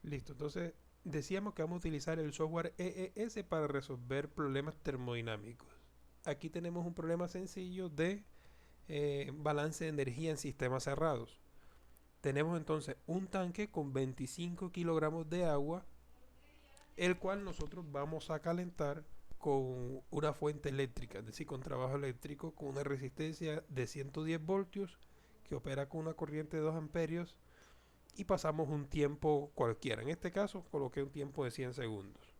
Listo, entonces decíamos que vamos a utilizar el software EES para resolver problemas termodinámicos. Aquí tenemos un problema sencillo de balance de energía en sistemas cerrados. Tenemos entonces un tanque con 25 kilogramos de agua, el cual nosotros vamos a calentar con una fuente eléctrica, es decir, con trabajo eléctrico, con una resistencia de 110 voltios que opera con una corriente de 2 amperios y pasamos un tiempo cualquiera. En este caso coloqué un tiempo de 100 segundos.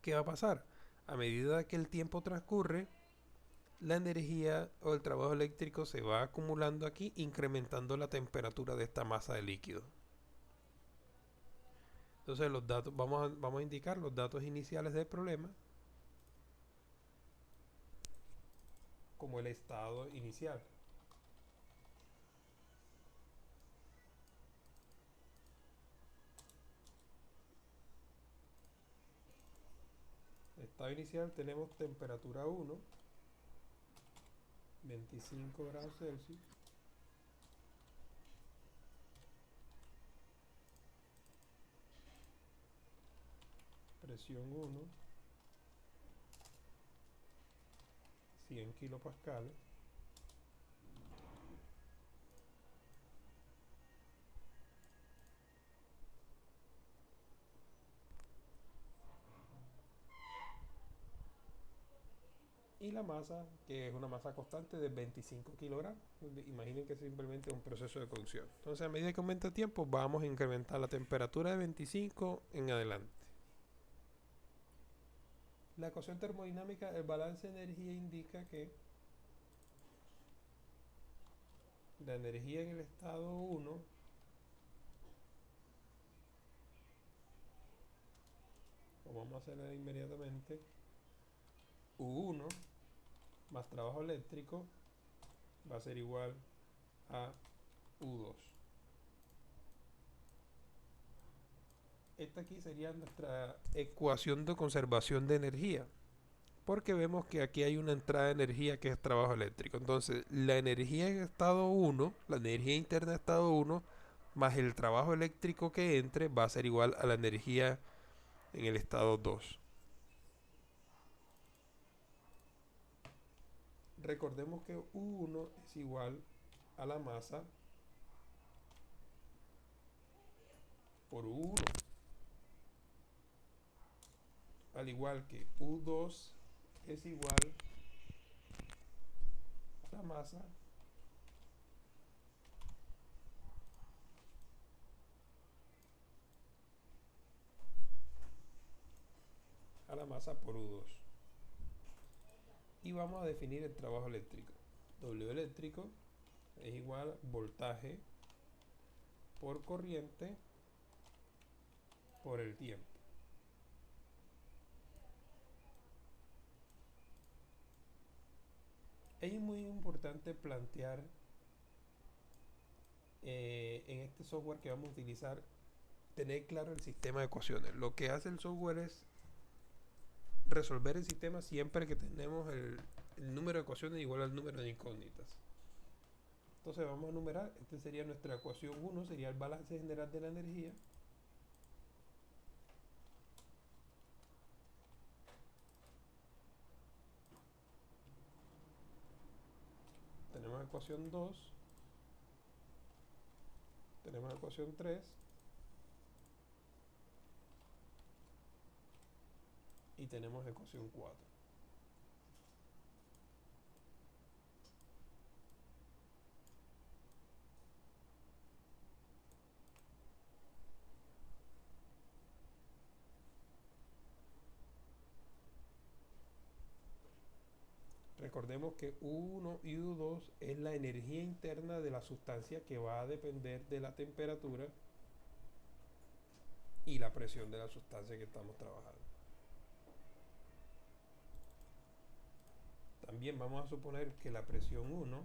¿Qué va a pasar? A medida que el tiempo transcurre, la energía o el trabajo eléctrico se va acumulando aquí, incrementando la temperatura de esta masa de líquido. Entonces los datos, vamos a indicar los datos iniciales del problema como el estado inicial. El estado inicial tenemos temperatura 1, 25 grados Celsius, presión 1, 100 kilopascales. Y la masa, que es una masa constante de 25 kilogramos. Imaginen que es simplemente un proceso de cocción. Entonces, a medida que aumenta el tiempo, vamos a incrementar la temperatura de 25 en adelante. La ecuación termodinámica, el balance de energía indica que la energía en el estado 1, o vamos a hacerla inmediatamente, U1 más trabajo eléctrico va a ser igual a U2. Esta aquí sería nuestra ecuación de conservación de energía, porque vemos que aquí hay una entrada de energía que es trabajo eléctrico. Entonces, la energía en estado 1, la energía interna de estado 1, más el trabajo eléctrico que entre, va a ser igual a la energía en el estado 2. Recordemos que U1 es igual a la masa por U1, al igual que U2 es igual a la masa por U2. Y vamos a definir el trabajo eléctrico. W eléctrico es igual a voltaje por corriente por el tiempo. Es muy importante plantear en este software que vamos a utilizar, tener claro el sistema de ecuaciones. Lo que hace el software es resolver el sistema siempre que tenemos el número de ecuaciones igual al número de incógnitas. Entonces vamos a numerar. Esta sería nuestra ecuación 1, sería el balance general de la energía. Tenemos ecuación 2, tenemos ecuación 3 y tenemos ecuación 4. Recordemos que U1 y U2 es la energía interna de la sustancia que va a depender de la temperatura y la presión de la sustancia que estamos trabajando. También vamos a suponer que la presión 1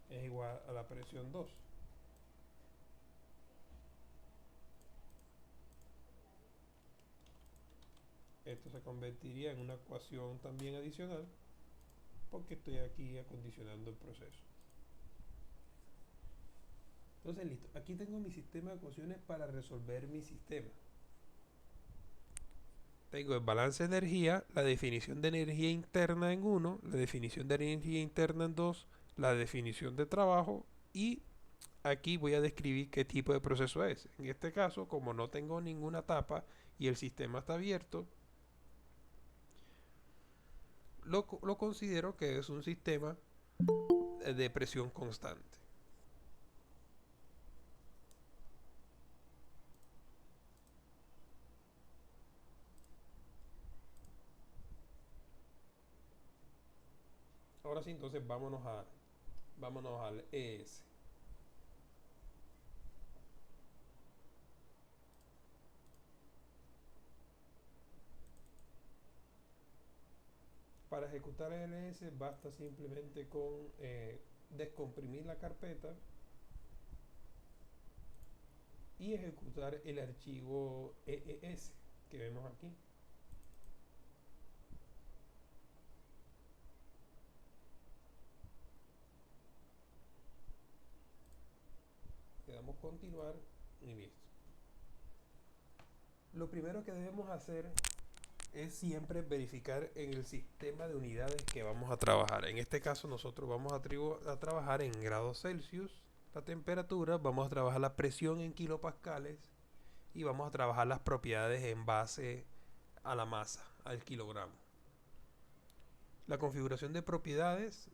es igual a la presión 2. Esto se convertiría en una ecuación también adicional porque estoy aquí acondicionando el proceso. Entonces, listo. Aquí tengo mi sistema de ecuaciones para resolver mi sistema. Tengo el balance de energía, la definición de energía interna en uno, la definición de energía interna en 2, la definición de trabajo y aquí voy a describir qué tipo de proceso es. En este caso, como no tengo ninguna tapa y el sistema está abierto, lo considero que es un sistema de presión constante. Ahora sí, entonces vámonos al ES. Para ejecutar el ES basta simplemente con descomprimir la carpeta y ejecutar el archivo EES que vemos aquí. Le damos continuar y listo. Lo primero que debemos hacer es siempre verificar en el sistema de unidades que vamos a trabajar. En este caso nosotros vamos a trabajar en grados Celsius, la temperatura, vamos a trabajar la presión en kilopascales y vamos a trabajar las propiedades en base a la masa, al kilogramo. La configuración de propiedades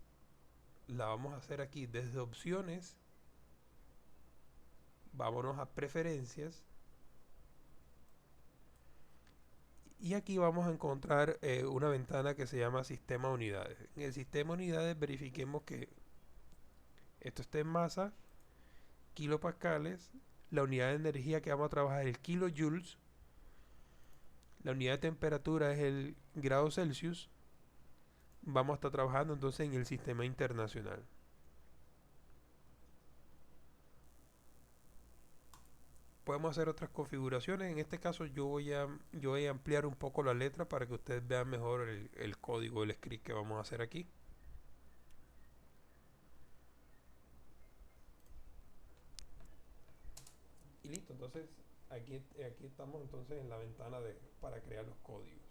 la vamos a hacer aquí desde opciones, vámonos a preferencias y aquí vamos a encontrar una ventana que se llama sistema unidades. En el sistema unidades verifiquemos que esto esté en masa, kilopascales, la unidad de energía que vamos a trabajar es el kilojoules, la unidad de temperatura es el grado Celsius, vamos a estar trabajando entonces en el sistema internacional. Podemos hacer otras configuraciones, en este caso yo voy a ampliar un poco la letra para que ustedes vean mejor el código, el script que vamos a hacer aquí. Y listo, entonces aquí estamos entonces en la ventana para crear los códigos.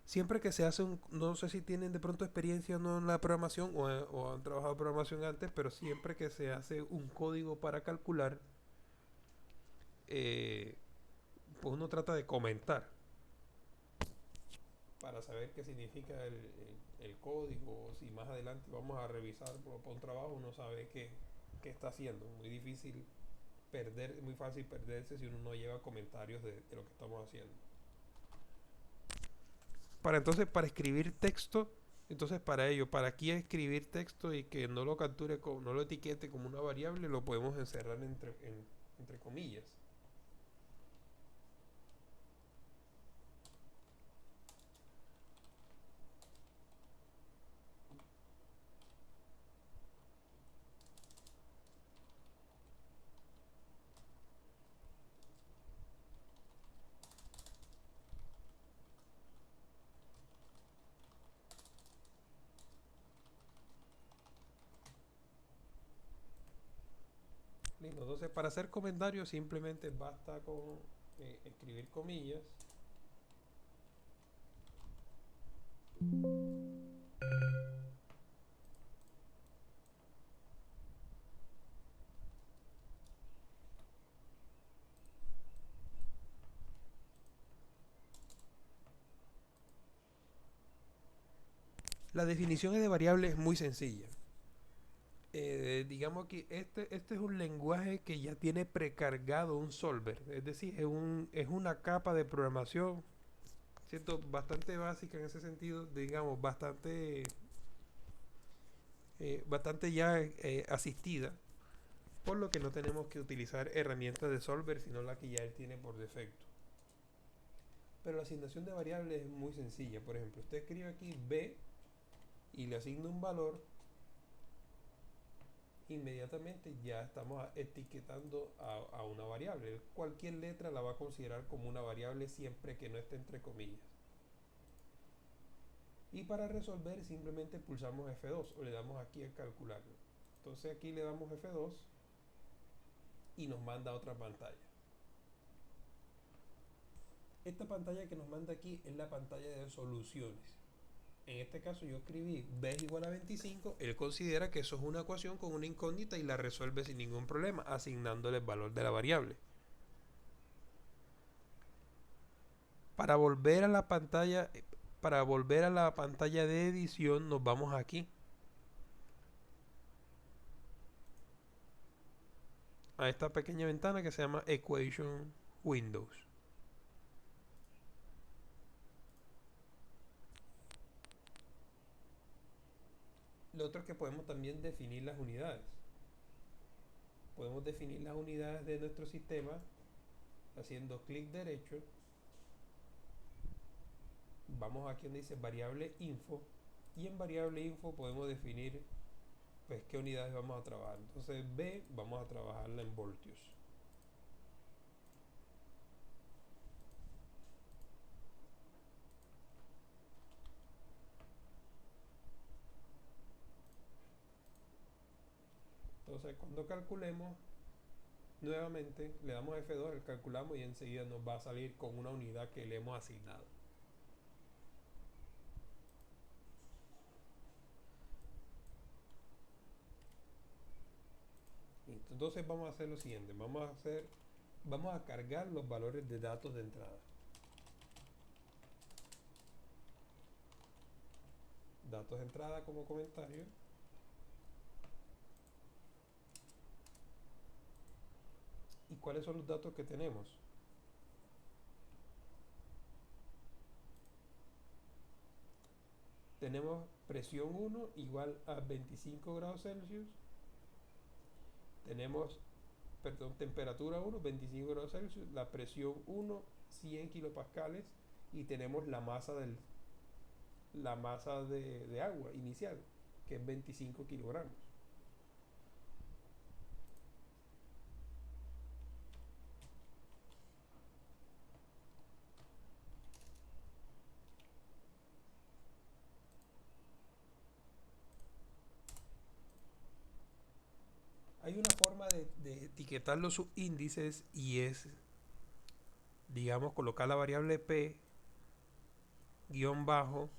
Siempre que se hace no sé si tienen de pronto experiencia o no en la programación o han trabajado programación antes, pero siempre que se hace un código para calcular, eh, pues uno trata de comentar para saber qué significa el código, o si más adelante vamos a revisar por un trabajo, uno sabe qué está haciendo. Muy difícil muy fácil perderse si uno no lleva comentarios de lo que estamos haciendo. Para escribir texto, entonces para ello, para aquí escribir texto y que no lo capture, no lo etiquete como una variable, lo podemos encerrar entre comillas. Listo, entonces para hacer comentarios simplemente basta con escribir comillas. La definición de variable es muy sencilla. Digamos que este es un lenguaje que ya tiene precargado un solver, es decir, es una capa de programación, ¿cierto? Bastante básica en ese sentido, digamos, bastante ya asistida, por lo que no tenemos que utilizar herramientas de solver, sino la que ya él tiene por defecto. Pero la asignación de variables es muy sencilla. Por ejemplo, usted escribe aquí b y le asigna un valor, inmediatamente ya estamos etiquetando a una variable. Cualquier letra la va a considerar como una variable siempre que no esté entre comillas. Y para resolver simplemente pulsamos F2 o le damos aquí a calcular. Entonces aquí le damos F2 y nos manda a otra pantalla. Esta pantalla que nos manda aquí es la pantalla de soluciones. En este caso yo escribí b es igual a 25, él considera que eso es una ecuación con una incógnita y la resuelve sin ningún problema, asignándole el valor de la variable. Para volver a la pantalla, de edición nos vamos aquí. A esta pequeña ventana que se llama Equation Windows. Lo otro es que podemos también definir las unidades. Podemos definir las unidades de nuestro sistema haciendo clic derecho. Vamos aquí donde dice variable info y en variable info podemos definir pues qué unidades vamos a trabajar. Entonces B vamos a trabajarla en voltios. Entonces cuando calculemos nuevamente le damos F2, calculamos y enseguida nos va a salir con una unidad que le hemos asignado. Entonces vamos a hacer lo siguiente, vamos a cargar los valores de datos de entrada. Datos de entrada como comentario. ¿Y cuáles son los datos que tenemos? Tenemos presión 1 igual a 25 grados Celsius. Tenemos, perdón, temperatura 1, 25 grados Celsius. La presión 1, 100 kilopascales. Y tenemos la masa de agua inicial, que es 25 kilogramos. Hay una forma de etiquetar los subíndices y es, digamos, colocar la variable P guión bajo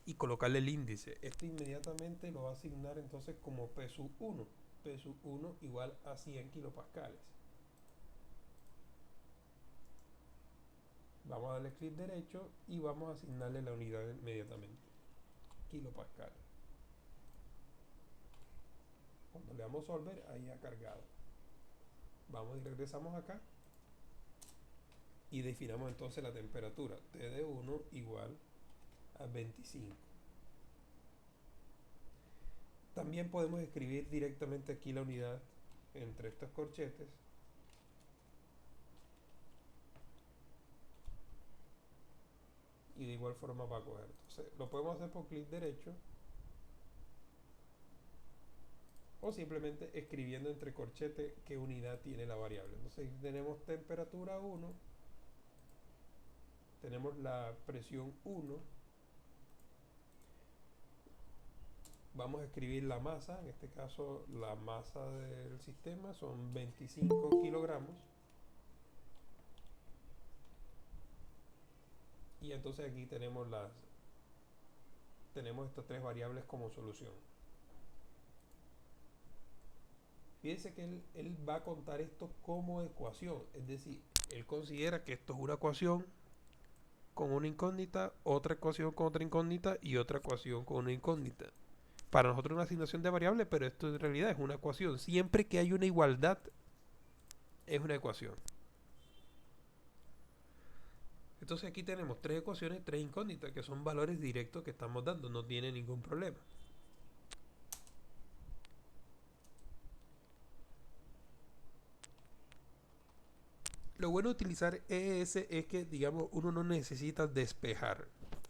y colocarle el índice. Esto inmediatamente lo va a asignar entonces como P sub 1. P sub 1 igual a 100 kilopascales. Vamos a darle clic derecho y vamos a asignarle la unidad inmediatamente. Kilopascal. Cuando le damos solver, ahí ha cargado. Vamos y regresamos acá. Y definamos entonces la temperatura. T de 1 igual a 25. También podemos escribir directamente aquí la unidad entre estos corchetes. Y de igual forma va a coger. Entonces lo podemos hacer por clic derecho. O simplemente escribiendo entre corchetes qué unidad tiene la variable. Entonces tenemos temperatura 1. Tenemos la presión 1. Vamos a escribir la masa, en este caso la masa del sistema son 25 kilogramos. Y entonces aquí tenemos estas tres variables como solución. Fíjense que él va a contar esto como ecuación, es decir, él considera que esto es una ecuación con una incógnita, otra ecuación con otra incógnita y otra ecuación con una incógnita. Para nosotros es una asignación de variables, pero esto en realidad es una ecuación. Siempre que hay una igualdad, es una ecuación. Entonces aquí tenemos tres ecuaciones, tres incógnitas, que son valores directos que estamos dando, no tiene ningún problema. Lo bueno de utilizar ES es que, digamos, uno no necesita despejar.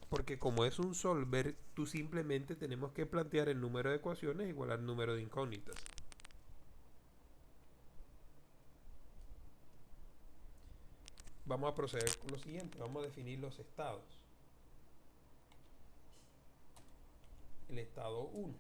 Porque como es un solver, tú simplemente tenemos que plantear el número de ecuaciones igual al número de incógnitas. Vamos a proceder con lo siguiente. Vamos a definir los estados. El estado 1.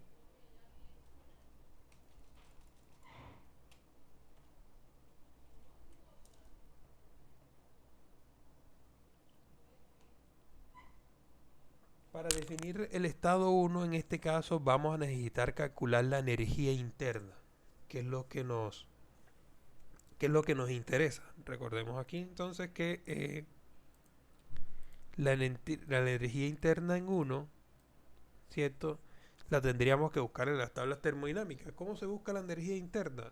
Para definir el estado 1, en este caso, vamos a necesitar calcular la energía interna, que es lo que nos, que es lo que nos interesa. Recordemos aquí entonces que la energía interna en 1, ¿cierto? La tendríamos que buscar en las tablas termodinámicas. ¿Cómo se busca la energía interna?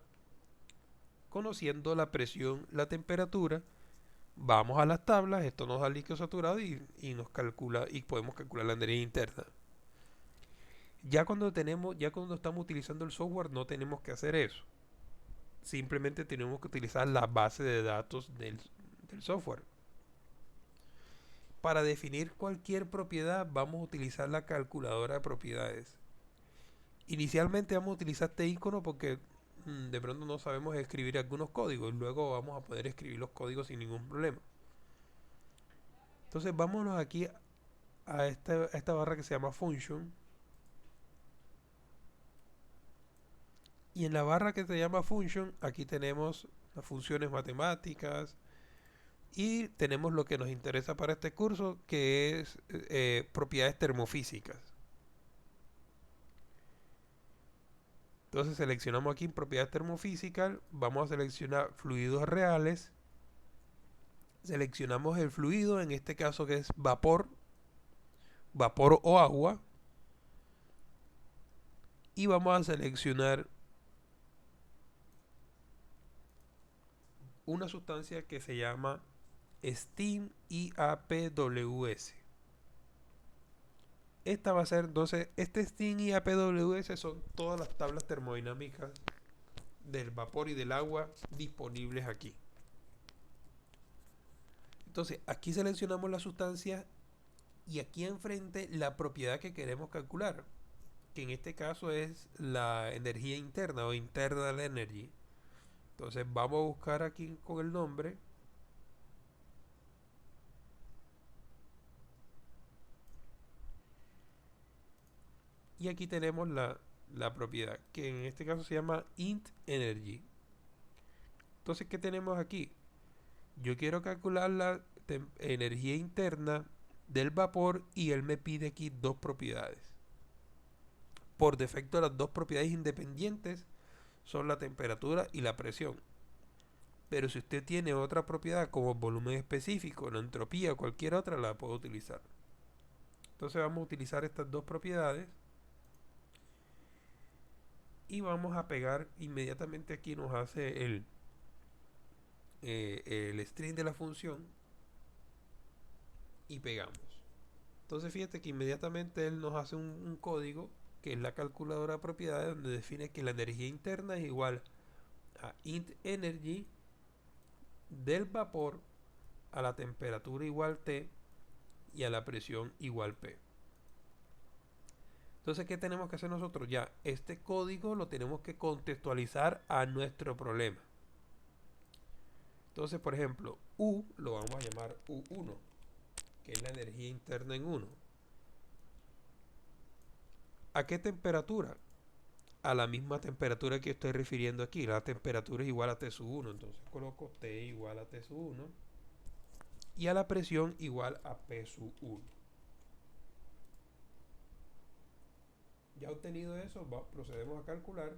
Conociendo la presión, la temperatura, vamos a las tablas, esto nos da líquido saturado y nos calcula y podemos calcular la energía interna. Ya cuando estamos utilizando el software no tenemos que hacer eso. Simplemente tenemos que utilizar la base de datos del software. Para definir cualquier propiedad vamos a utilizar la calculadora de propiedades. Inicialmente vamos a utilizar este icono porque de pronto no sabemos escribir algunos códigos. Luego vamos a poder escribir los códigos sin ningún problema. Entonces vámonos aquí a esta barra que se llama Function. Y en la barra que se llama Function, aquí tenemos las funciones matemáticas y tenemos lo que nos interesa para este curso, que es propiedades termofísicas. Entonces seleccionamos aquí en propiedades termofísicas, vamos a seleccionar fluidos reales, seleccionamos el fluido, en este caso que es vapor, vapor o agua, y vamos a seleccionar una sustancia que se llama Steam IAPWS. Esta va a ser, entonces, este Steam IAPWS son todas las tablas termodinámicas del vapor y del agua disponibles aquí. Entonces, aquí seleccionamos la sustancia y aquí enfrente la propiedad que queremos calcular, que en este caso es la energía interna o internal energy. Entonces, vamos a buscar aquí con el nombre. Y aquí tenemos la propiedad, que en este caso se llama int energy. Entonces, ¿qué tenemos aquí? Yo quiero calcular la energía interna del vapor y él me pide aquí dos propiedades. Por defecto, las dos propiedades independientes son la temperatura y la presión. Pero si usted tiene otra propiedad como volumen específico, la entropía o cualquier otra, la puede utilizar. Entonces vamos a utilizar estas dos propiedades y vamos a pegar inmediatamente aquí, nos hace el string de la función y pegamos. Entonces fíjate que inmediatamente él nos hace un código que es la calculadora de propiedades donde define que la energía interna es igual a int energy del vapor a la temperatura igual T y a la presión igual P. Entonces, ¿qué tenemos que hacer nosotros? Ya, este código lo tenemos que contextualizar a nuestro problema. Entonces, por ejemplo, U lo vamos a llamar U1, que es la energía interna en 1. ¿A qué temperatura? A la misma temperatura que estoy refiriendo aquí. La temperatura es igual a T sub 1. Entonces coloco T igual a T sub 1. Y a la presión igual a P sub 1. Ya obtenido eso, procedemos a calcular.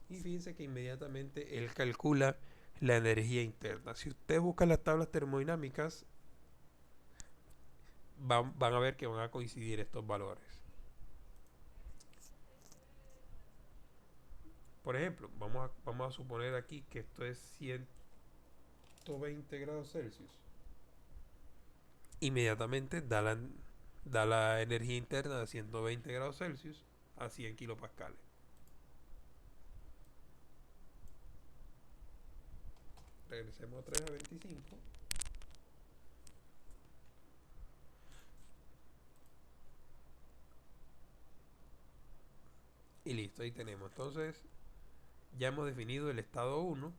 Y fíjense que inmediatamente él calcula la energía interna. Si ustedes buscan las tablas termodinámicas, van a ver que van a coincidir estos valores. Por ejemplo, vamos a suponer aquí que esto es 120 grados Celsius. Inmediatamente da la energía interna de 120 grados Celsius a 100 kilopascales. Regresemos a 3 a 25. Y listo, ahí tenemos. Entonces, ya hemos definido el estado 1.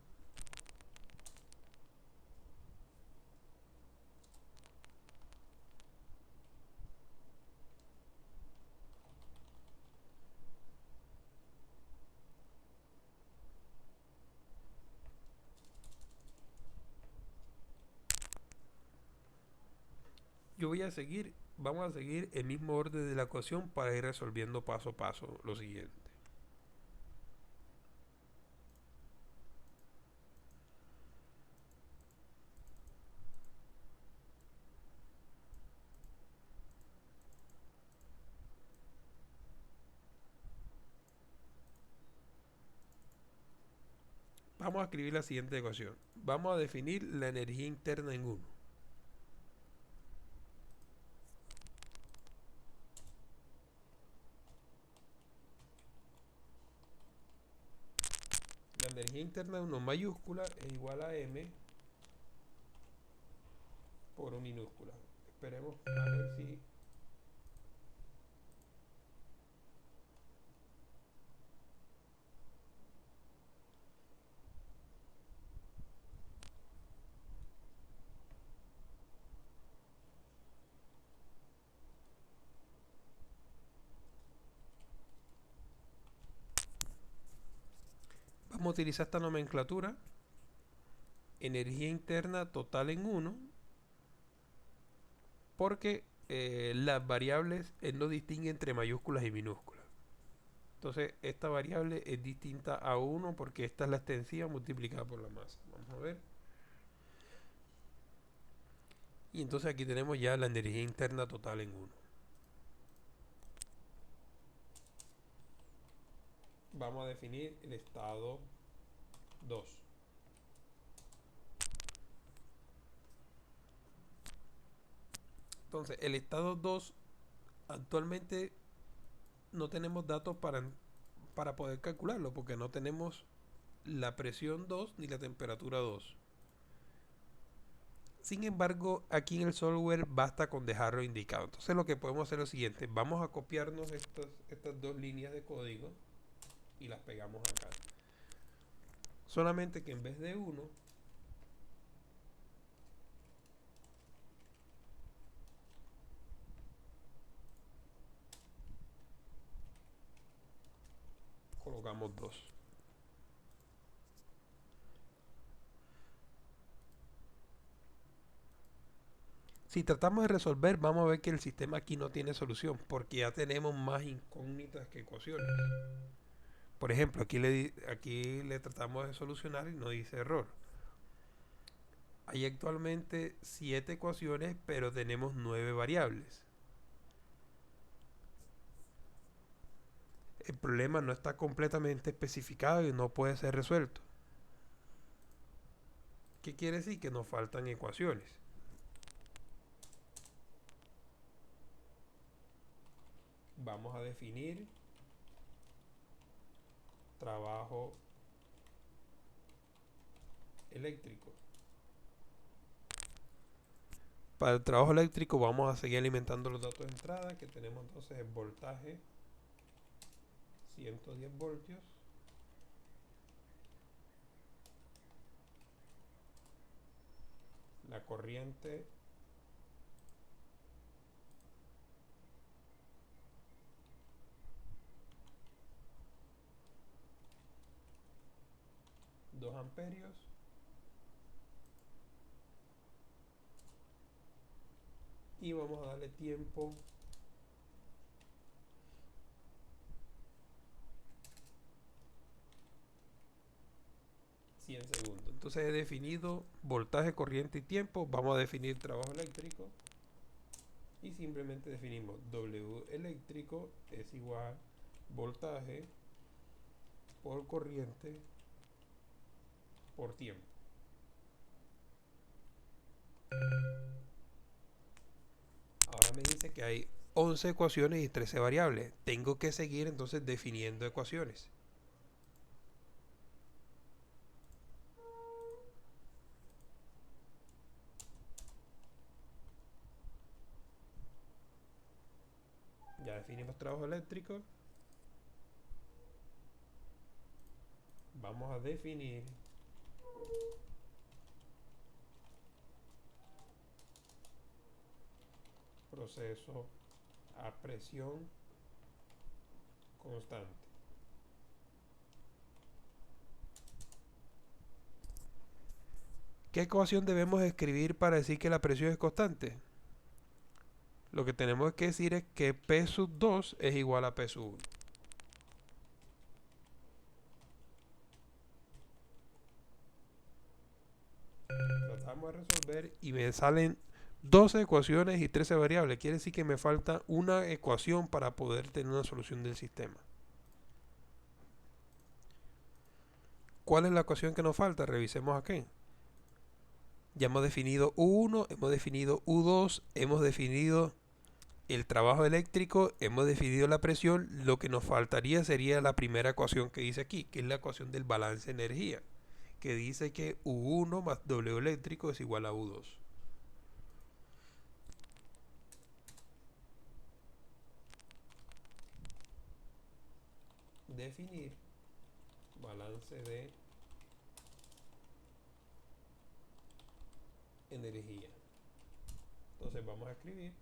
Vamos a seguir el mismo orden de la ecuación para ir resolviendo paso a paso lo siguiente. Vamos a escribir la siguiente ecuación. Vamos a definir la energía interna en 1. La energía interna en 1 mayúscula es igual a M por U minúscula. Esperemos a ver si... Vamos a utilizar esta nomenclatura. Energía interna total en 1. Porque las variables él no distingue entre mayúsculas y minúsculas. Entonces esta variable es distinta a 1 porque esta es la extensiva multiplicada por la masa. Vamos a ver. Y entonces aquí tenemos ya la energía interna total en 1. Vamos a definir el estado 2. Entonces el estado 2 actualmente no tenemos datos para poder calcularlo porque no tenemos la presión 2 ni la temperatura 2. Sin embargo, aquí en el software basta con dejarlo indicado. Entonces lo que podemos hacer es lo siguiente. Vamos a copiarnos estas dos líneas de código y las pegamos acá. Solamente que en vez de 1, colocamos 2. Si tratamos de resolver, vamos a ver que el sistema aquí no tiene solución, porque ya tenemos más incógnitas que ecuaciones. Por ejemplo, aquí le tratamos de solucionar y no dice error. Hay actualmente 7 ecuaciones, pero tenemos 9 variables. El problema no está completamente especificado y no puede ser resuelto. ¿Qué quiere decir? Que nos faltan ecuaciones. Vamos a definir trabajo eléctrico. Para el trabajo eléctrico vamos a seguir alimentando los datos de entrada, que tenemos entonces el voltaje 110 voltios, la corriente 2 amperios y vamos a darle tiempo 100 segundos. Entonces he definido voltaje, corriente y tiempo. Vamos a definir trabajo eléctrico y simplemente definimos W eléctrico es igual voltaje por corriente por tiempo. Ahora me dice que hay 11 ecuaciones y 13 variables. Tengo que seguir entonces definiendo ecuaciones. Ya definimos trabajo eléctrico. Vamos a definir proceso a presión constante. ¿Qué ecuación debemos escribir para decir que la presión es constante? Lo que tenemos que decir es que P sub 2 es igual a P sub 1. Tratamos de resolver y me salen 12 ecuaciones y 13 variables. Quiere decir que me falta una ecuación para poder tener una solución del sistema. ¿Cuál es la ecuación que nos falta? Revisemos aquí. Ya hemos definido U1, hemos definido U2, hemos definido el trabajo eléctrico, hemos definido la presión. Lo que nos faltaría sería la primera ecuación que dice aquí, que es la ecuación del balance de energía, que dice que U1 más W eléctrico es igual a U2. Definir balance de energía. Entonces vamos a escribir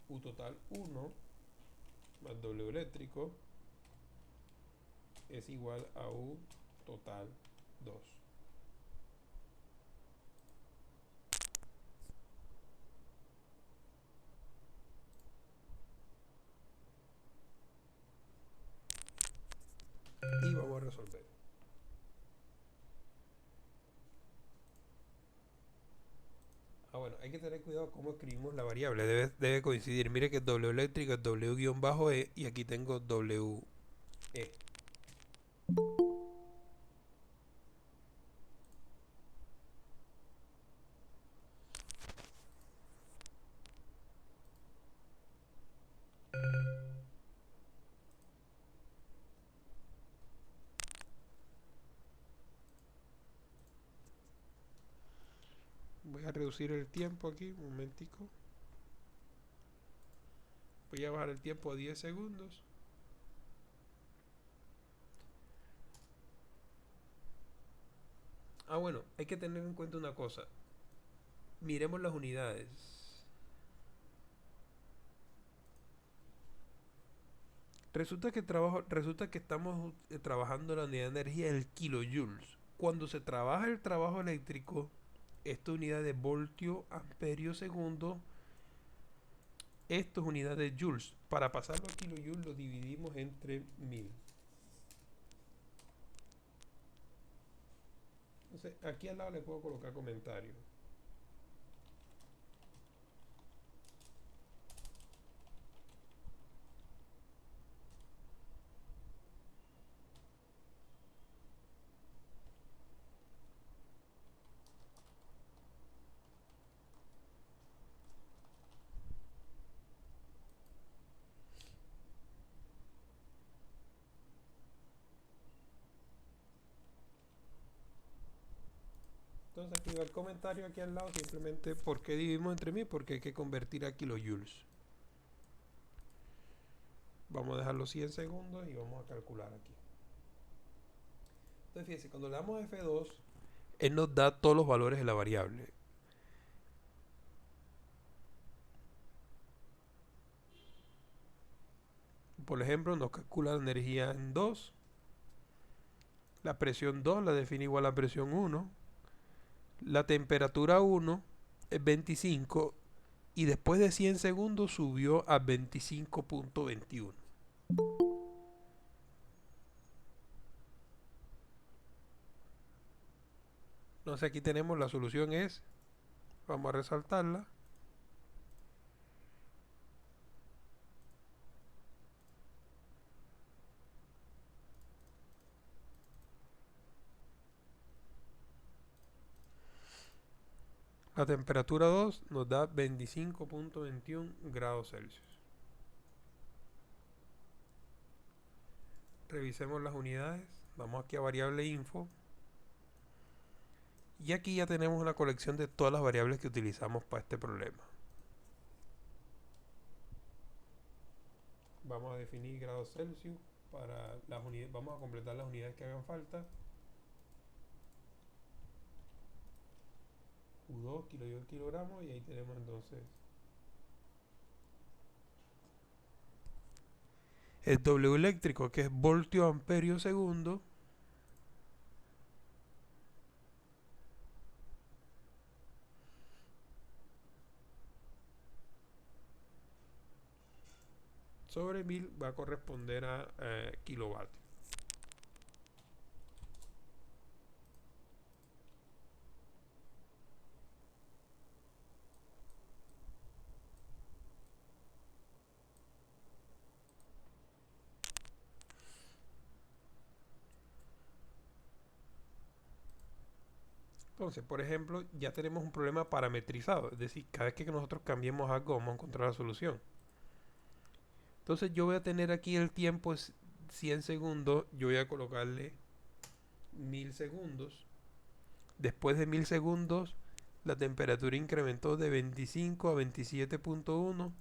U total 1 más W eléctrico es igual a U total 2. Y vamos a resolver. Bueno, hay que tener cuidado cómo escribimos la variable. Debe coincidir. Mire que W eléctrico es W-E y aquí tengo WE. Voy a reducir el tiempo aquí, un momentico. Voy a bajar el tiempo a 10 segundos. Bueno, hay que tener en cuenta una cosa. Miremos las unidades. Resulta que estamos trabajando la unidad de energía en kilojoules. Cuando se trabaja el trabajo eléctrico, esta unidad de voltio, amperio, segundo, esto es unidad de joules. Para pasarlo a kilojoules lo dividimos entre 1000. Entonces, aquí al lado le puedo colocar comentarios. Entonces aquí va el comentario aquí al lado, simplemente por qué dividimos entre 1000, porque hay que convertir a kilojoules. Vamos a dejar los 100 segundos y vamos a calcular aquí. Entonces fíjense, cuando le damos F2, él nos da todos los valores de la variable. Por ejemplo, nos calcula la energía en 2, la presión 2 la define igual a presión 1, la temperatura 1 es 25 y después de 100 segundos subió a 25.21. Entonces aquí tenemos la solución es, vamos a resaltarla, la temperatura 2 nos da 25.21 grados Celsius. Revisemos las unidades, vamos aquí a variable info. Y aquí ya tenemos una colección de todas las variables que utilizamos para este problema. Vamos a definir grados Celsius para las unidades, vamos a completar las unidades que hagan falta. U2, kilojoule, kilogramos, y ahí tenemos entonces el W eléctrico, que es voltio amperio segundo, sobre 1000 va a corresponder a kilovatios. Entonces, por ejemplo, ya tenemos un problema parametrizado, es decir, cada vez que nosotros cambiemos algo vamos a encontrar la solución. Entonces yo voy a tener aquí el tiempo es 100 segundos, yo voy a colocarle 1000 segundos. Después de 1000 segundos, la temperatura incrementó de 25 a 27.1.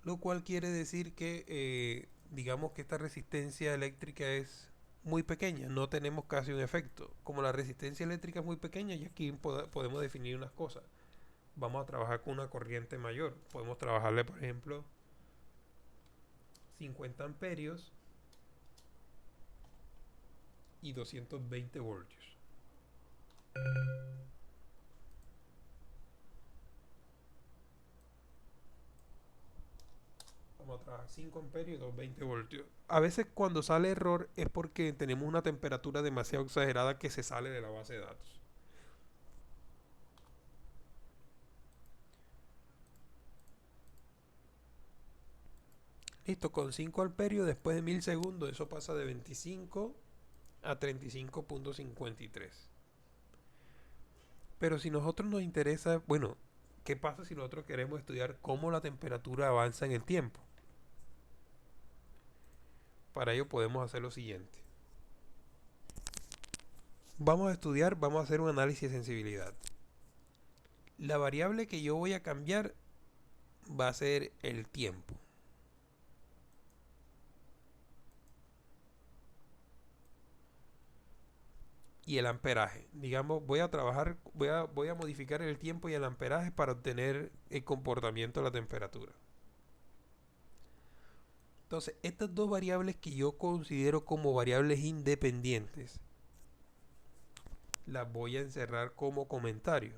Lo cual quiere decir que, digamos que esta resistencia eléctrica es muy pequeña, no tenemos casi un efecto. Como la resistencia eléctrica es muy pequeña, y aquí podemos definir unas cosas. Vamos a trabajar con una corriente mayor. Podemos trabajarle, por ejemplo, 50 amperios y 220 voltios. Vamos a trabajar 5 amperios y 220 voltios. A veces cuando sale error es porque tenemos una temperatura demasiado exagerada que se sale de la base de datos. Listo, con 5 amperios después de 1000 segundos, eso pasa de 25 a 35.53. Pero si nosotros nos interesa, bueno, ¿qué pasa si nosotros queremos estudiar cómo la temperatura avanza en el tiempo? Para ello podemos hacer lo siguiente. Vamos a hacer un análisis de sensibilidad. La variable que yo voy a cambiar va a ser el tiempo. Y el amperaje. Digamos, voy a modificar el tiempo y el amperaje para obtener el comportamiento de la temperatura. Entonces, estas dos variables que yo considero como variables independientes, las voy a encerrar como comentario.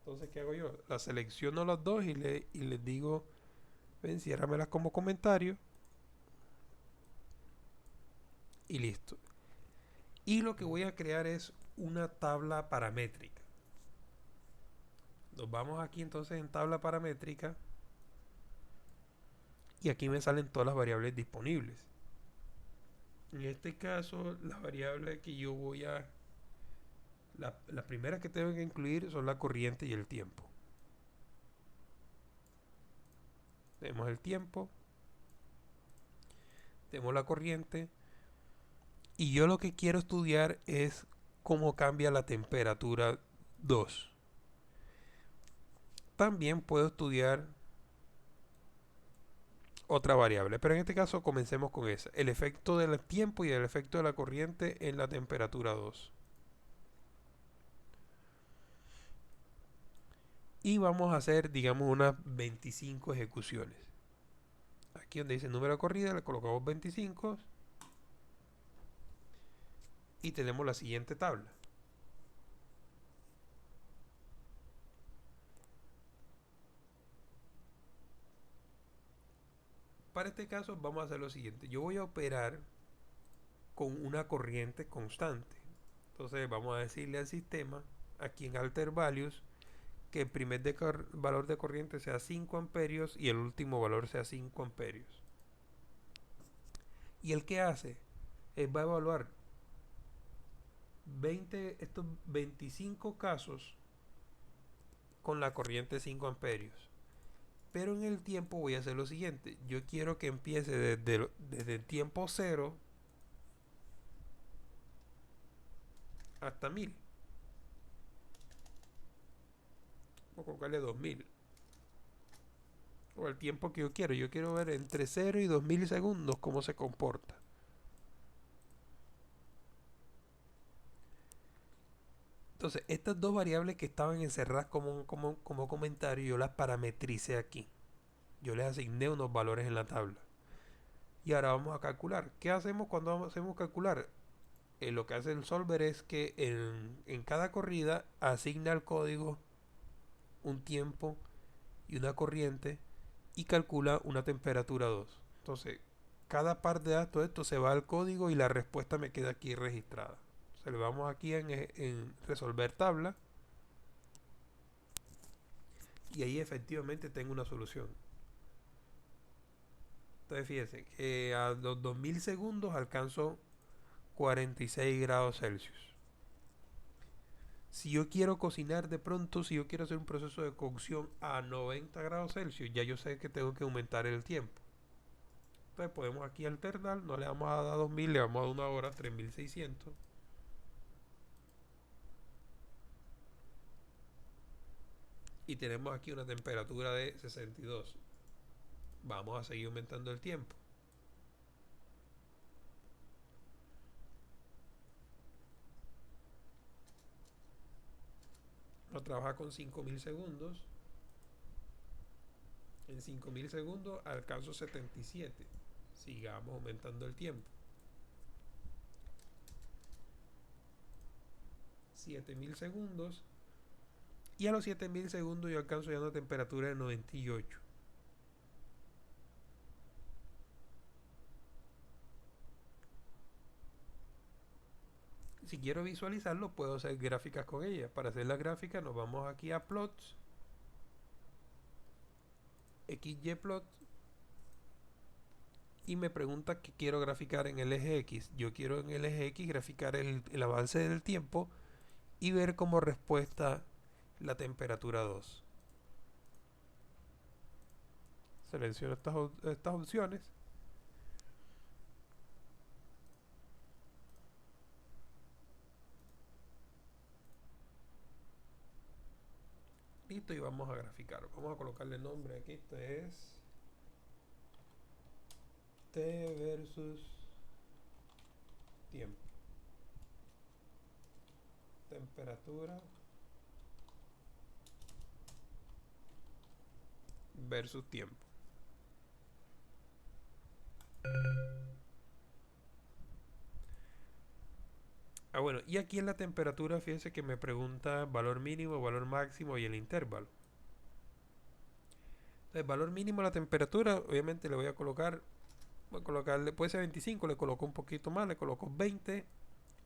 Entonces, ¿qué hago yo? Las selecciono las dos y les digo, enciérramelas como comentario. Y listo. Y lo que voy a crear es una tabla paramétrica. Nos vamos aquí entonces en tabla paramétrica. Y aquí me salen todas las variables disponibles. En este caso, las variables que yo voy a... las primeras que tengo que incluir son la corriente y el tiempo. Tenemos el tiempo. Tenemos la corriente. Y yo lo que quiero estudiar es cómo cambia la temperatura 2. También puedo estudiar otra variable, pero en este caso comencemos con esa, el efecto del tiempo y el efecto de la corriente en la temperatura 2. Y vamos a hacer, digamos, unas 25 ejecuciones. Aquí donde dice número de corrida le colocamos 25 y tenemos la siguiente tabla. Para este caso vamos a hacer lo siguiente. Yo voy a operar con una corriente constante. Entonces vamos a decirle al sistema, aquí en alter values, que el primer valor de corriente sea 5 amperios y el último valor sea 5 amperios. Y el que hace va a evaluar estos 25 casos con la corriente 5 amperios. Pero en el tiempo voy a hacer lo siguiente. Yo quiero que empiece desde el tiempo 0 hasta 1000. Voy a colocarle 2000. O el tiempo que yo quiero. Yo quiero ver entre 0 y 2000 segundos cómo se comporta. Entonces, estas dos variables que estaban encerradas como comentario, yo las parametricé aquí. Yo les asigné unos valores en la tabla. Y ahora vamos a calcular. ¿Qué hacemos cuando hacemos calcular? Lo que hace el solver es que en cada corrida asigna al código un tiempo y una corriente y calcula una temperatura 2. Entonces, cada par de datos esto se va al código y la respuesta me queda aquí registrada. Se le vamos aquí en resolver tabla y ahí efectivamente tengo una solución. Entonces fíjense que a los 2000 segundos alcanzo 46 grados Celsius. Si yo quiero cocinar de pronto, si yo quiero hacer un proceso de cocción a 90 grados Celsius, ya yo sé que tengo que aumentar el tiempo. Entonces podemos aquí alternar, no le vamos a dar 2000, le vamos a dar una hora, 3600. Y tenemos aquí una temperatura de 62. Vamos a seguir aumentando el tiempo. Vamos a trabajar con 5000 segundos. En 5000 segundos alcanzo 77. Sigamos aumentando el tiempo. 7000 segundos. Y a los 7000 segundos yo alcanzo ya una temperatura de 98. Si quiero visualizarlo, puedo hacer gráficas con ella. Para hacer la gráfica nos vamos aquí a plots, XYplot, y me pregunta qué quiero graficar en el eje X. Yo quiero en el eje X graficar el avance del tiempo y ver como respuesta la temperatura 2. Selecciono estas opciones. Listo, y vamos a graficar. Vamos a colocarle nombre aquí. Esto es T versus tiempo. Temperatura versus tiempo. Bueno, y aquí en la temperatura, fíjense que me pregunta valor mínimo, valor máximo y el intervalo. El valor mínimo de la temperatura, obviamente le voy a colocarle, puede ser 25, le coloco un poquito más, le coloco 20.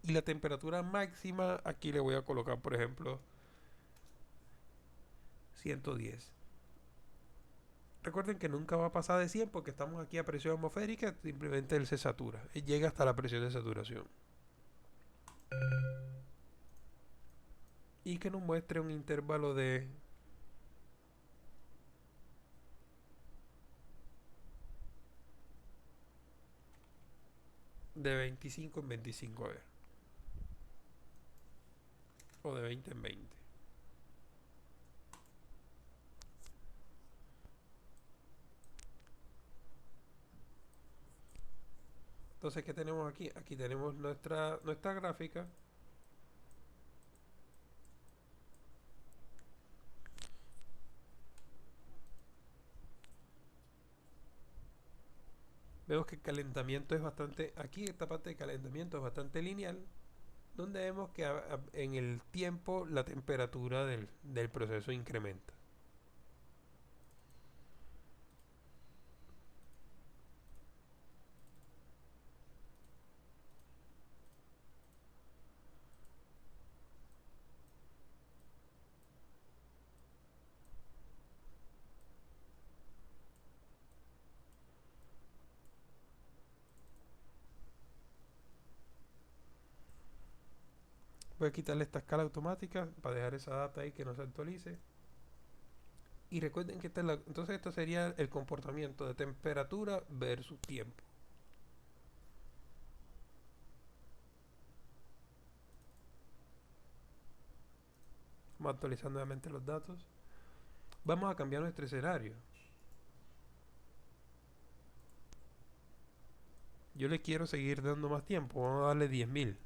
Y la temperatura máxima, aquí le voy a colocar, por ejemplo, 110. Recuerden que nunca va a pasar de 100 porque estamos aquí a presión atmosférica, simplemente él se satura. Él llega hasta la presión de saturación. Y que nos muestre un intervalo de 25 en 25, a ver. O de 20 en 20. Entonces, ¿qué tenemos aquí? Aquí tenemos nuestra gráfica. Vemos que el calentamiento es bastante, aquí esta parte de calentamiento es bastante lineal, donde vemos que en el tiempo la temperatura del proceso incrementa. Voy a quitarle esta escala automática para dejar esa data ahí que no se actualice. Y recuerden que entonces esto sería el comportamiento de temperatura versus tiempo. Vamos a actualizar nuevamente los datos. Vamos a cambiar nuestro escenario. Yo le quiero seguir dando más tiempo. Vamos a darle 10.000.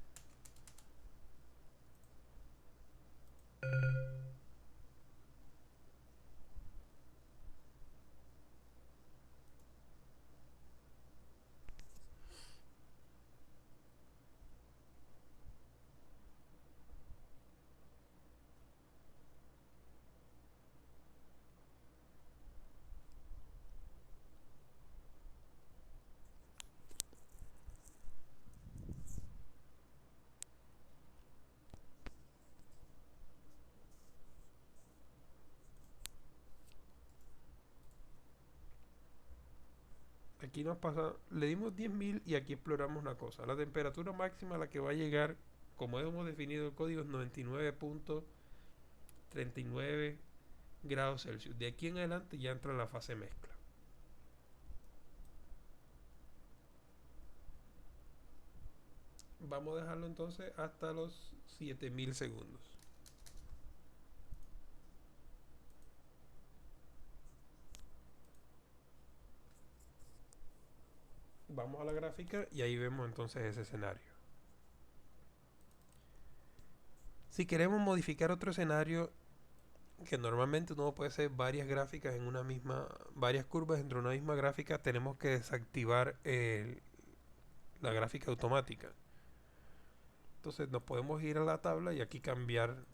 Aquí nos pasa, le dimos 10.000 y aquí exploramos una cosa. La temperatura máxima a la que va a llegar, como hemos definido el código, es 99.39 grados Celsius. De aquí en adelante ya entra la fase mezcla. Vamos a dejarlo entonces hasta los 7.000 segundos. Vamos a la gráfica y ahí vemos entonces ese escenario. Si queremos modificar otro escenario, que normalmente uno puede hacer varias gráficas en una misma, varias curvas dentro de una misma gráfica, tenemos que desactivar la gráfica automática. Entonces nos podemos ir a la tabla y aquí cambiar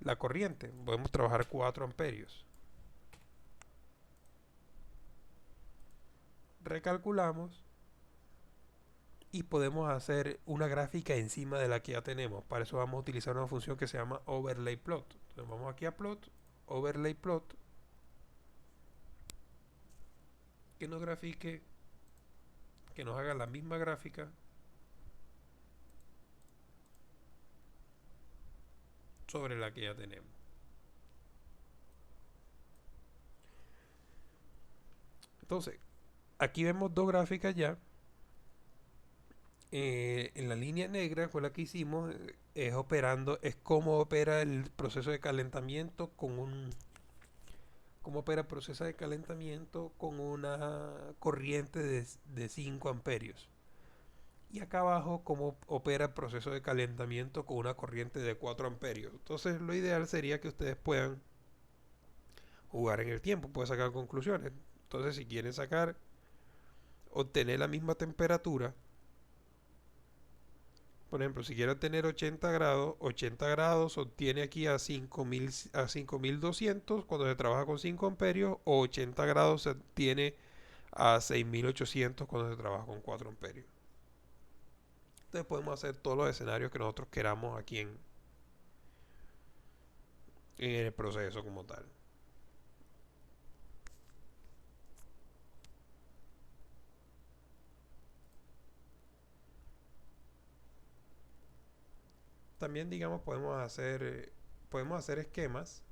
la corriente. Podemos trabajar 4 amperios. Recalculamos y podemos hacer una gráfica encima de la que ya tenemos. Para eso vamos a utilizar una función que se llama overlay plot. Entonces vamos aquí a plot, overlay plot, que nos grafique, que nos haga la misma gráfica sobre la que ya tenemos. Entonces, aquí vemos dos gráficas ya. En la línea negra fue la que hicimos, es operando, es cómo opera el proceso de calentamiento con un, cómo opera el proceso de calentamiento con una corriente de 5 amperios. Y acá abajo cómo opera el proceso de calentamiento con una corriente de 4 amperios. Entonces lo ideal sería que ustedes puedan jugar en el tiempo, pueden sacar conclusiones. Entonces si quieren sacar, obtener la misma temperatura, por ejemplo, si quiero tener 80 grados obtiene aquí a 5000, a 5200 cuando se trabaja con 5 amperios, o 80 grados se obtiene a 6800 cuando se trabaja con 4 amperios. Entonces podemos hacer todos los escenarios que nosotros queramos aquí en el proceso como tal. También, digamos, podemos hacer esquemas.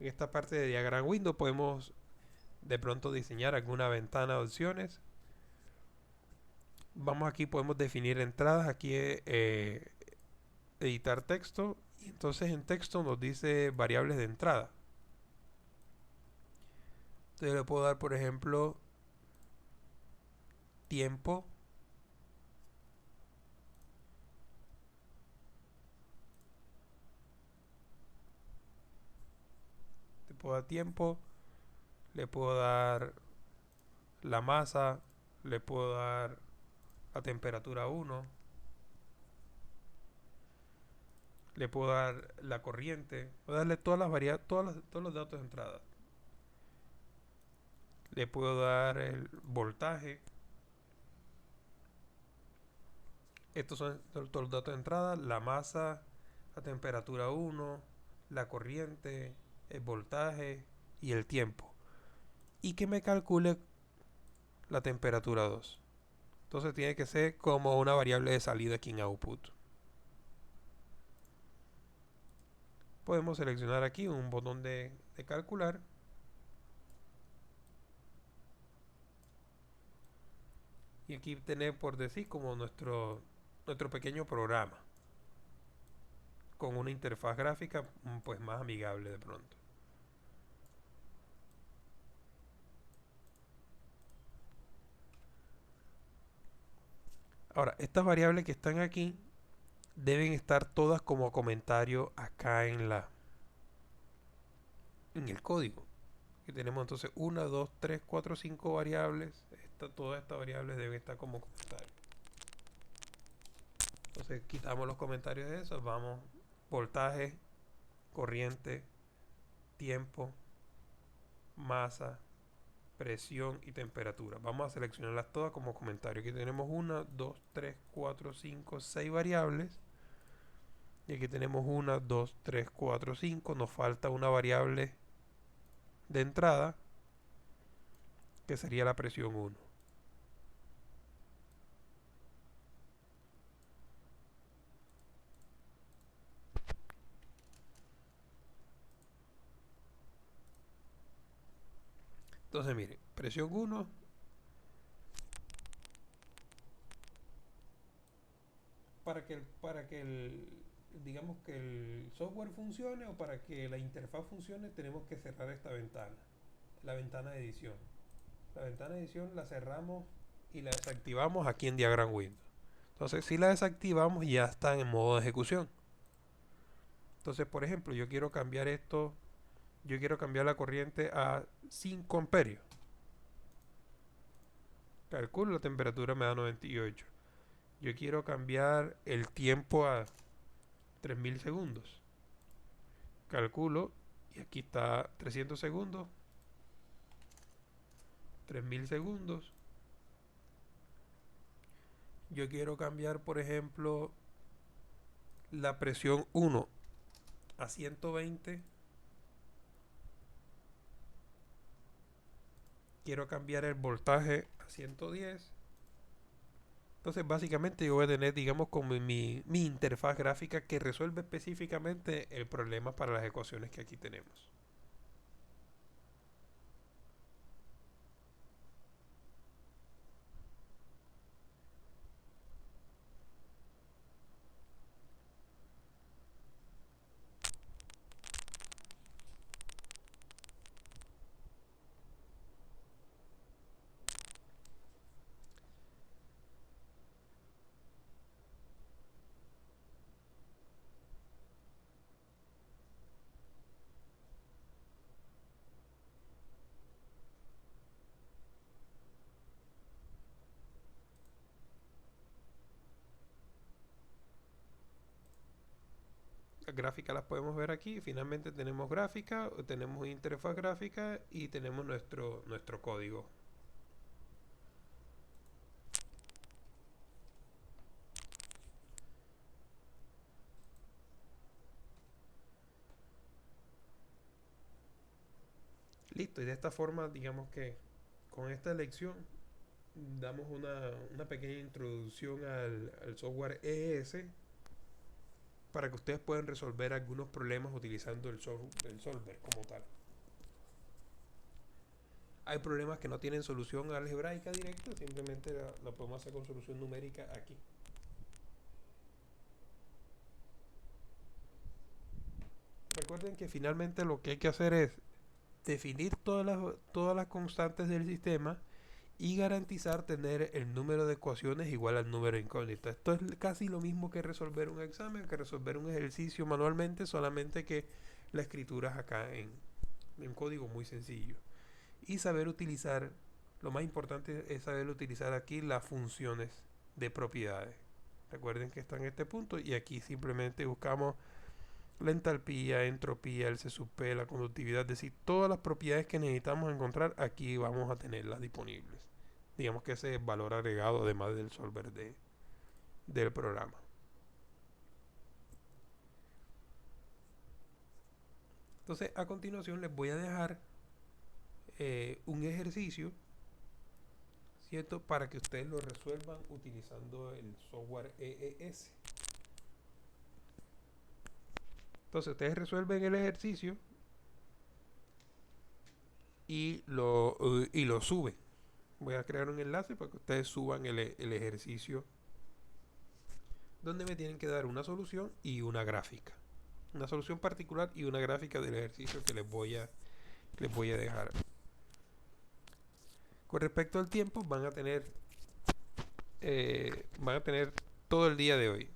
En esta parte de Diagram Window podemos de pronto diseñar alguna ventana de opciones. Vamos aquí, podemos definir entradas. Aquí editar texto. Y entonces en texto nos dice variables de entrada. Entonces le puedo dar, por ejemplo, tiempo. Le puedo dar tiempo. Le puedo dar la masa. Le puedo dar la temperatura 1. Le puedo dar la corriente. Puedo darle todas las variables, todos los datos de entrada. Le puedo dar el voltaje. Estos son todos los datos de entrada. La masa, la temperatura 1, la corriente, el voltaje y el tiempo. Y que me calcule la temperatura 2. Entonces tiene que ser como una variable de salida aquí en output. Podemos seleccionar aquí un botón de calcular. Y aquí tener por decir como nuestro pequeño programa. Con una interfaz gráfica pues más amigable de pronto. Ahora, estas variables que están aquí deben estar todas como comentario acá en el código. Aquí tenemos entonces 1, 2, 3, 4, 5 variables. Todas estas variables deben estar como comentario. Entonces quitamos los comentarios de eso. Vamos, voltaje, corriente, tiempo, masa, presión y temperatura. Vamos a seleccionarlas todas como comentario. Aquí tenemos 1, 2, 3, 4, 5, 6 variables. Y aquí tenemos 1, 2, 3, 4, 5. Nos falta una variable de entrada. que sería la presión 1. Entonces, miren, presión 1, digamos que el software funcione o para que la interfaz funcione, tenemos que cerrar esta ventana, la ventana de edición. La ventana de edición la cerramos y la desactivamos aquí en Diagram Window. Entonces, si la desactivamos, ya está en modo de ejecución. Entonces, por ejemplo, yo quiero cambiar esto, yo quiero cambiar la corriente a 5 amperios. Calculo la temperatura, me da 98. Yo quiero cambiar el tiempo a 3000 segundos. Calculo, y aquí está 300 segundos, 3000 segundos. Yo quiero cambiar, por ejemplo, la presión 1 a 120. Quiero cambiar el voltaje a 110. Entonces básicamente yo voy a tener, digamos, como mi interfaz gráfica que resuelve específicamente el problema para las ecuaciones que aquí tenemos. Las gráficas las podemos ver aquí. Finalmente tenemos gráfica, tenemos interfaz gráfica y tenemos nuestro código. Listo, y de esta forma, digamos que con esta lección damos una pequeña introducción al software EES para que ustedes puedan resolver algunos problemas utilizando el solver como tal. Hay problemas que no tienen solución algebraica directa, simplemente la podemos hacer con solución numérica aquí. Recuerden que finalmente lo que hay que hacer es definir todas las constantes del sistema y garantizar tener el número de ecuaciones igual al número de incógnitas. Esto es casi lo mismo que resolver un examen, que resolver un ejercicio manualmente, solamente que la escritura es acá en código muy sencillo. Y saber utilizar, lo más importante es saber utilizar aquí las funciones de propiedades. Recuerden que está en este punto y aquí simplemente buscamos la entalpía, entropía, el C sub P, la conductividad, es decir, todas las propiedades que necesitamos encontrar, aquí vamos a tenerlas disponibles. Digamos que ese es valor agregado además del solver del programa. Entonces, a continuación les voy a dejar un ejercicio, ¿cierto? Para que ustedes lo resuelvan utilizando el software EES. Entonces, ustedes resuelven el ejercicio y lo suben. Voy a crear un enlace para que ustedes suban el ejercicio, donde me tienen que dar una solución y una gráfica. Una solución particular y una gráfica del ejercicio que les voy a dejar. Con respecto al tiempo, van a tener todo el día de hoy,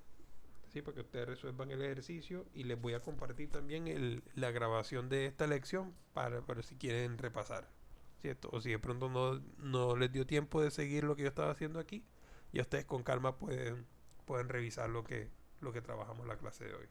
¿sí? Para que ustedes resuelvan el ejercicio, y les voy a compartir también la grabación de esta lección para si quieren repasar, ¿cierto? O si de pronto no les dio tiempo de seguir lo que yo estaba haciendo aquí, y ustedes con calma pueden revisar lo que trabajamos en la clase de hoy.